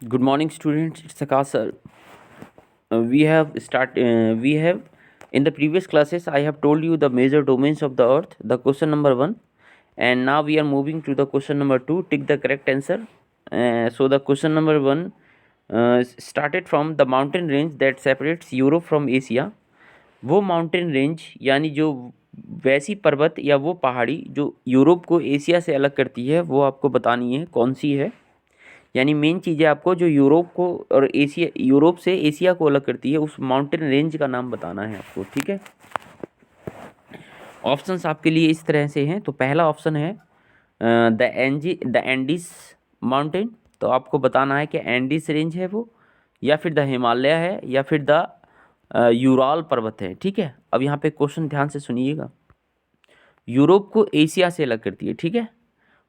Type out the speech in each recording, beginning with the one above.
Good morning, students. It's Akash sir. We have in the previous classes I have told you the major domains of the Earth, the question number one, and now we are moving to the question number two. Tick the correct answer. So the question number one started from the mountain range that separates Europe from Asia. वो mountain range यानी जो वैसी पर्वत या वो पहाड़ी जो Europe को एशिया से अलग करती है वो आपको बतानी है कौन सी है। यानी मेन चीज़ है आपको जो यूरोप को और एशिया यूरोप से एशिया को अलग करती है उस माउंटेन रेंज का नाम बताना है आपको। ठीक है, ऑप्शंस आपके लिए इस तरह से हैं। तो पहला ऑप्शन है द एंडीज माउंटेन। तो आपको बताना है कि एंडीज रेंज है वो, या फिर द हिमालय है, या फिर द यूराल पर्वत है। ठीक है, अब यहाँ पे क्वेश्चन ध्यान से सुनिएगा। यूरोप को एशिया से अलग करती है, ठीक है,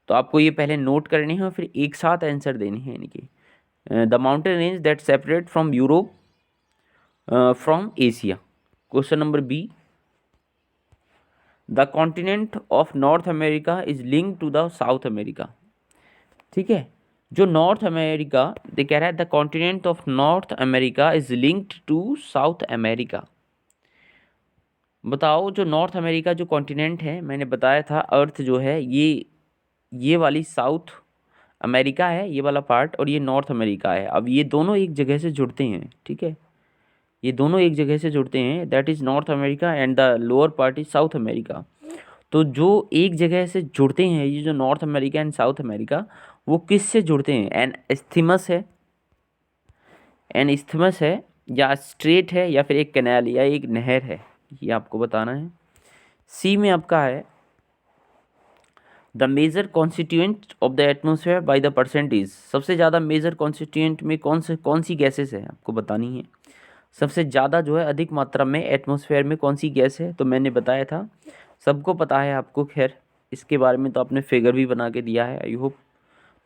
तो आपको ये पहले नोट करने हैं और फिर एक साथ आंसर देने हैं। यानी कि the mountain range that separate from Europe from Asia. Question number B, the continent of North America is link to the South America. ठीक है, जो नॉर्थ अमेरिका दे कह रहा है the continent of North America is linked to South America. बताओ जो North America जो कॉन्टिनेंट है, मैंने बताया था अर्थ जो है ये वाली साउथ अमेरिका है, ये वाला पार्ट, और ये नॉर्थ अमेरिका है। अब ये दोनों एक जगह से जुड़ते हैं। ठीक है, ये दोनों एक जगह से जुड़ते हैं, that is north America and the lower part is south America. तो जो एक जगह से जुड़ते हैं ये जो North America and south America, वो किस से जुड़ते हैं? एन इस्थमस है, या स्ट्रेट है, या फिर एक कैनाल या एक नहर है, ये आपको बताना है। सी में आपका है the major constituent of the atmosphere by the percentage. सबसे ज़्यादा मेजर कॉन्स्टिट्यूएंट में कौन सी गैसेस है आपको बतानी है। सबसे ज़्यादा जो है अधिक मात्रा में एटमॉस्फेयर में कौन सी गैस है, तो मैंने बताया था, सबको पता है आपको। खैर इसके बारे में तो आपने फिगर भी बना के दिया है, आई होप।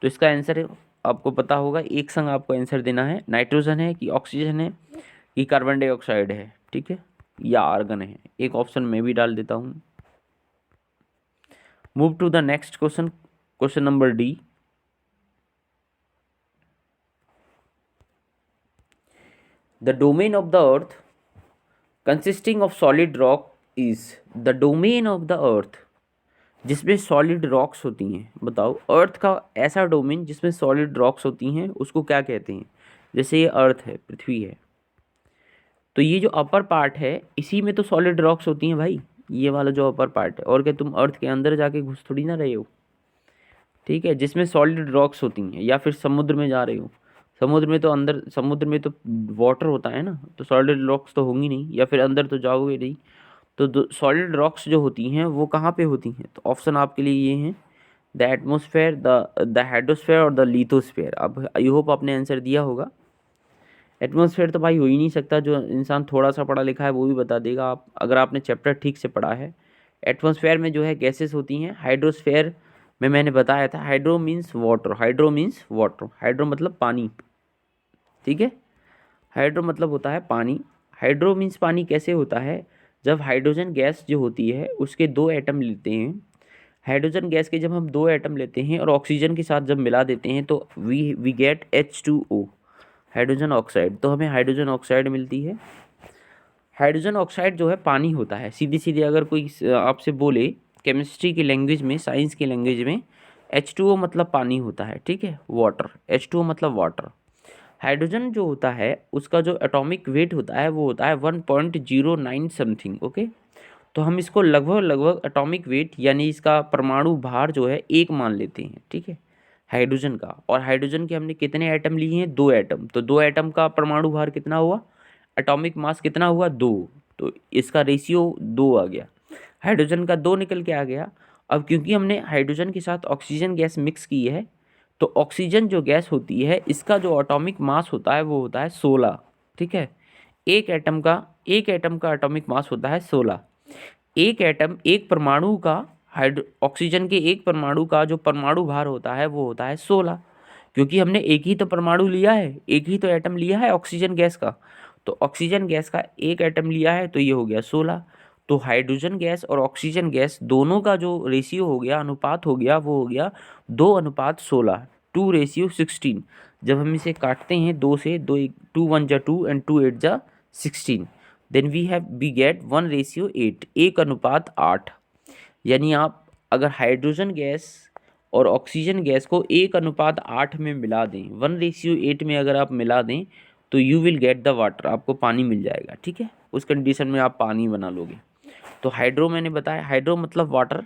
तो इसका आंसर आपको पता होगा। एक संग आपको आंसर देना है, नाइट्रोजन है कि ऑक्सीजन है कि कार्बन डाइऑक्साइड है, ठीक है, या आर्गन है। एक ऑप्शन मैं भी डाल देता हूँ। Move to the next question, question number D. The domain of the earth consisting of solid rock is the domain of the earth जिसमें सॉलिड रॉक्स होती हैं। बताओ अर्थ का ऐसा डोमेन जिसमें सॉलिड रॉक्स होती हैं उसको क्या कहते हैं। जैसे ये अर्थ है, पृथ्वी है, तो ये जो अपर पार्ट है इसी में तो सॉलिड रॉक्स होती हैं भाई, ये वाला जो अपर पार्ट है। और क्या तुम अर्थ के अंदर जाके घुस थोड़ी ना रहे हो। ठीक है, जिसमें सॉलिड रॉक्स होती हैं, या फिर समुद्र में जा रहे हो, समुद्र में तो अंदर, समुद्र में तो वाटर होता है ना, तो सॉलिड रॉक्स तो होंगी नहीं, या फिर अंदर तो जाओगे नहीं। तो सॉलिड रॉक्स जो होती हैं वो कहाँ पे होती हैं, तो ऑप्शन आपके लिए ये हैं द एटमोसफेयर, द हाइड्रोस्फेयर और द लिथोस्फेयर। अब आई होप आपने आंसर दिया होगा। एटमोसफेयर तो भाई हो ही नहीं सकता, जो इंसान थोड़ा सा पढ़ा लिखा है वो भी बता देगा, आप अगर आपने चैप्टर ठीक से पढ़ा है। एटमोसफेयर में जो है गैसेस होती हैं। हाइड्रोस्फेयर में मैंने बताया था, hydro means water, hydro means water, hydro मतलब पानी। ठीक है, हाइड्रो मतलब होता है पानी। हाइड्रो मीन्स पानी कैसे होता है, जब हाइड्रोजन गैस जो होती है उसके दो एटम लेते हैं। हाइड्रोजन गैस के जब हम दो एटम लेते हैं और ऑक्सीजन के साथ जब मिला देते हैं तो we get H2O, hydrogen oxide. तो हमें हाइड्रोजन ऑक्साइड मिलती है। हाइड्रोजन ऑक्साइड जो है पानी होता है। सीधी सीधी अगर कोई आपसे बोले केमिस्ट्री की लैंग्वेज में, साइंस की लैंग्वेज में, H2O मतलब पानी होता है, ठीक है, वाटर। H2O मतलब वाटर। हाइड्रोजन जो होता है उसका जो एटॉमिक वेट होता है वो होता है 1.09 समथिंग। ओके, तो हम इसको लगभग लगभग एटॉमिक वेट यानी इसका परमाणु भार जो है एक मान लेते हैं। ठीक है, हाइड्रोजन का। और हाइड्रोजन के हमने कितने एटम लिए हैं, दो एटम। तो दो एटम का परमाणु भार कितना हुआ, एटॉमिक मास कितना हुआ, दो। तो इसका रेशियो दो आ गया, हाइड्रोजन का दो निकल के आ गया। अब क्योंकि हमने हाइड्रोजन के साथ ऑक्सीजन गैस मिक्स की है, तो ऑक्सीजन जो गैस होती है इसका जो एटॉमिक मास होता है वो होता है 16। ठीक है, एक एटम का एटॉमिक मास होता है 16। एक एटम, एक परमाणु का, हाइड्रो ऑक्सीजन के एक परमाणु का जो परमाणु भार होता है वो होता है 16। क्योंकि हमने एक ही तो परमाणु लिया है, एक ही तो एटम लिया है ऑक्सीजन गैस का। तो ऑक्सीजन गैस का एक एटम लिया है तो ये हो गया 16। तो हाइड्रोजन गैस और ऑक्सीजन गैस दोनों का जो रेशियो हो गया, अनुपात हो गया, वो हो गया 2:16, 2:16। जब हम इसे काटते हैं 2 से, 2 1 जा 2 एंड 2 8 जा 16, देन वी गेट 1:8, 1:8। यानी आप अगर हाइड्रोजन गैस और ऑक्सीजन गैस को 1:8 में मिला दें, 1:8 में अगर आप मिला दें, तो you will get the water, आपको पानी मिल जाएगा। ठीक है, उस कंडीशन में आप पानी बना लोगे। तो हाइड्रो मैंने बताया, हाइड्रो मतलब वाटर,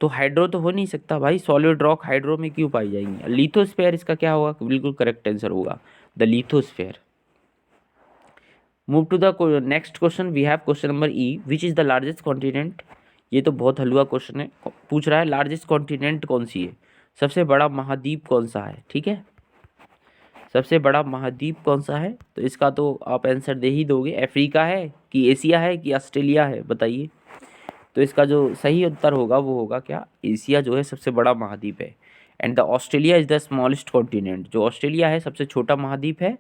तो हाइड्रो तो हो नहीं सकता भाई, सॉलिड रॉक हाइड्रो में क्यों पाई जाएंगी। लिथोस्फेयर इसका क्या होगा, बिल्कुल करेक्ट आंसर होगा the lithosphere. Move to the next question, we have question number E, which is the largest continent. ये तो बहुत हलवा क्वेश्चन है, पूछ रहा है लार्जेस्ट कॉन्टिनेंट कौन सी है, सबसे बड़ा महाद्वीप कौन सा है। ठीक है, सबसे बड़ा महाद्वीप कौन सा है, तो इसका तो आप आंसर दे ही दोगे, अफ्रीका है कि एशिया है कि ऑस्ट्रेलिया है, बताइए। तो इसका जो सही उत्तर होगा वो होगा क्या, एशिया जो है सबसे बड़ा महाद्वीप है। And the Australia is the smallest continent, जो ऑस्ट्रेलिया है सबसे छोटा महाद्वीप है।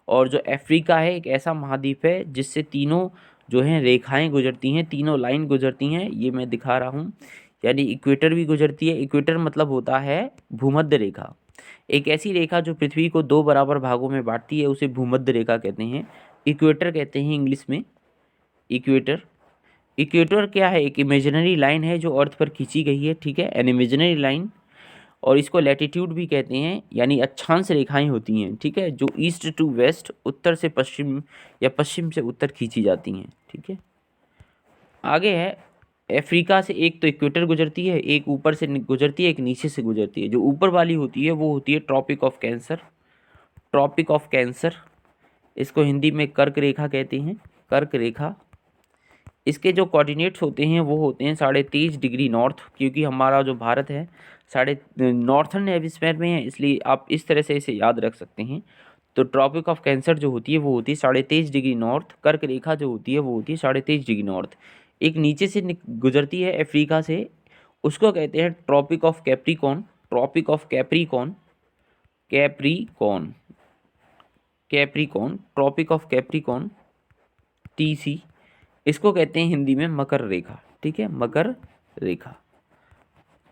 और जो अफ्रीका है एक ऐसा महाद्वीप है जिससे तीनों जो हैं रेखाएं गुजरती हैं, तीनों लाइन गुजरती हैं, ये मैं दिखा रहा हूँ। यानी इक्वेटर भी गुजरती है, इक्वेटर मतलब होता है भूमध्य रेखा। एक ऐसी रेखा जो पृथ्वी को 2 बराबर भागों में बांटती है उसे भूमध्य रेखा कहते हैं, इक्वेटर कहते हैं इंग्लिश में, इक्वेटर। इक्वेटर क्या है, एक इमेजिनरी लाइन है जो अर्थ पर खींची गई है। ठीक है, एन इमेजिनरी लाइन, और इसको लैटिट्यूड भी कहते हैं, यानी अक्षांश रेखाएं होती हैं। ठीक है, जो ईस्ट टू वेस्ट, उत्तर से पश्चिम या पश्चिम से उत्तर खींची जाती हैं। ठीक है, आगे है अफ्रीका से एक तो इक्वेटर गुजरती है, एक ऊपर से गुजरती है, एक नीचे से गुजरती है। जो ऊपर वाली होती है वो होती है tropic of cancer, tropic of cancer, इसको हिंदी में कर्क रेखा कहते हैं, कर्क रेखा। इसके जो कोऑर्डिनेट्स होते हैं वो होते हैं 23.5 डिग्री नॉर्थ, क्योंकि हमारा जो भारत है साढ़े नॉर्थर्न हेमिस्फीयर में है, इसलिए आप इस तरह से इसे याद रख सकते हैं। तो ट्रॉपिक ऑफ कैंसर जो होती है वो होती है 23.5 डिग्री नॉर्थ, कर्क रेखा जो होती है वो होती है 23.5 डिग्री नॉर्थ। एक नीचे से गुजरती है अफ्रीका से, उसको कहते हैं tropic of Capricorn, tropic of Capricorn, Capricorn, Capricorn, tropic of Capricorn, TC। इसको कहते हैं हिंदी में मकर रेखा। ठीक है, मकर रेखा।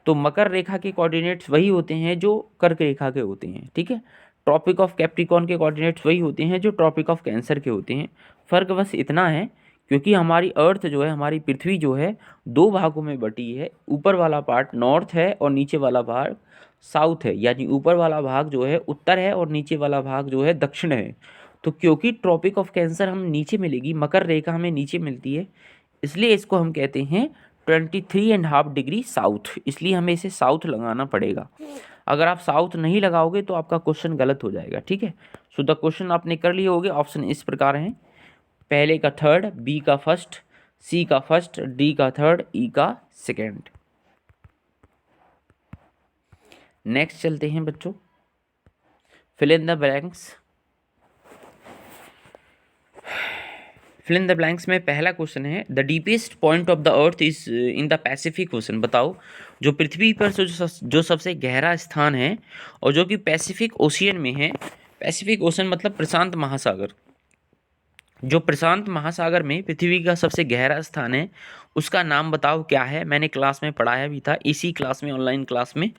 तो मकर रेखा के कोऑर्डिनेट्स वही होते हैं जो कर्क रेखा के होते हैं। ठीक है, ट्रॉपिक ऑफ कैप्रिकॉन के कोऑर्डिनेट्स वही होते हैं जो ट्रॉपिक ऑफ कैंसर के होते हैं। फ़र्क बस इतना है, क्योंकि हमारी अर्थ जो है, हमारी पृथ्वी जो है 2 भागों में बटी है, ऊपर वाला पार्ट नॉर्थ है और नीचे वाला भाग साउथ है। यानी ऊपर वाला भाग जो है उत्तर है और नीचे वाला भाग जो है दक्षिण है। तो क्योंकि ट्रॉपिक ऑफ कैंसर हम नीचे मिलेगी, मकर रेखा हमें नीचे मिलती है, इसलिए इसको हम कहते हैं 23.5 डिग्री साउथ, इसलिए हमें इसे साउथ लगाना पड़ेगा। अगर आप साउथ नहीं लगाओगे तो आपका क्वेश्चन गलत हो जाएगा। ठीक है, सो द क्वेश्चन आपने कर लिए होगे। ऑप्शन इस प्रकार हैं, पहले का थर्ड, बी का फर्स्ट, सी का फर्स्ट, डी का थर्ड, ई का सेकेंड। नेक्स्ट चलते हैं बच्चों, fill in the blanks. Fill in the blanks में पहला क्वेश्चन है, the deepest point of the earth is in the Pacific Ocean. बताओ जो पृथ्वी पर जो सबसे गहरा स्थान है और जो कि पैसिफिक ओशियन में है, पैसिफिक ओशन मतलब प्रशांत महासागर, जो प्रशांत महासागर में पृथ्वी का सबसे गहरा स्थान है उसका नाम बताओ क्या है। मैंने क्लास में पढ़ाया भी था, इसी क्लास में, ऑनलाइन क्लास में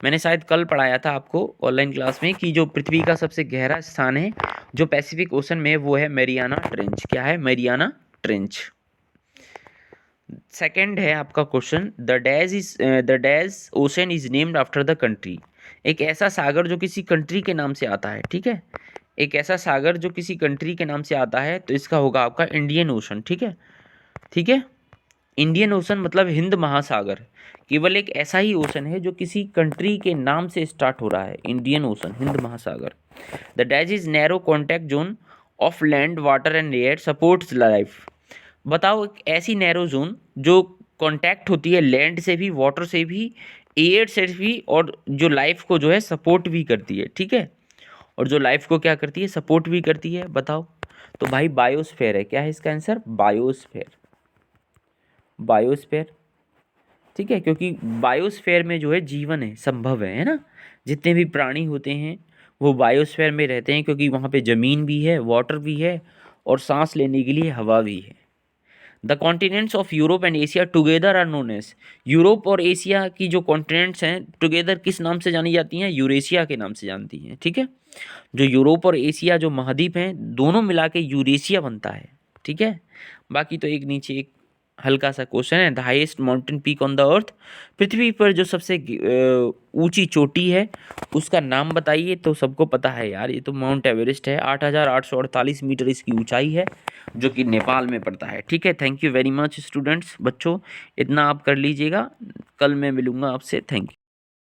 मैंने शायद कल पढ़ाया था आपको ऑनलाइन क्लास में, कि जो पृथ्वी का सबसे गहरा स्थान है जो पैसिफिक ओशन में, वो है मैरियाना ट्रेंच। क्या है, मैरियाना ट्रेंच। सेकंड है आपका question, the dash ocean is named after the country. एक ऐसा सागर जो किसी कंट्री के नाम से आता है। ठीक है, एक ऐसा सागर जो किसी कंट्री के नाम से आता है, तो इसका होगा आपका इंडियन ओशन। ठीक है, ठीक है, इंडियन ओशन मतलब हिंद महासागर। केवल एक ऐसा ही ओशन है जो किसी कंट्री के नाम से स्टार्ट हो रहा है, इंडियन ओशन, हिंद महासागर। The dash is narrow contact zone of land water and air supports life. बताओ एक ऐसी नैरो जोन जो कॉन्टैक्ट होती है लैंड से भी, वाटर से भी, एयर से भी, और जो लाइफ को जो है सपोर्ट भी करती है। ठीक है, और जो लाइफ को क्या करती है, सपोर्ट भी करती है। बताओ, तो भाई बायोस्फेयर है। क्या है इसका आंसर, बायोस्फेयर, बायोस्फेयर। ठीक है, क्योंकि बायोस्फेयर में जो है जीवन है, संभव है ना। जितने भी प्राणी होते हैं वो बायोस्फेयर में रहते हैं, क्योंकि वहाँ पे ज़मीन भी है, वाटर भी है, और सांस लेने के लिए हवा भी है। The continents of Europe and Asia together are known as, Europe और एशिया की जो कॉन्टिनेंट्स हैं टुगेदर किस नाम से जानी जाती हैं? यूरेशिया के नाम से जानती हैं, ठीक है। जो यूरोप और एशिया जो महाद्वीप हैं दोनों मिला के यूरेशिया बनता है, ठीक है। बाकी तो एक नीचे एक हल्का सा क्वेश्चन है, the highest mountain peak on the earth, पृथ्वी पर जो सबसे ऊंची चोटी है उसका नाम बताइए। तो सबको पता है यार, ये तो माउंट एवरेस्ट है, 8,848 मीटर इसकी ऊंचाई है, जो कि नेपाल में पड़ता है, ठीक है। Thank you very much students, बच्चों इतना आप कर लीजिएगा, कल मैं मिलूंगा आपसे, थैंक यू।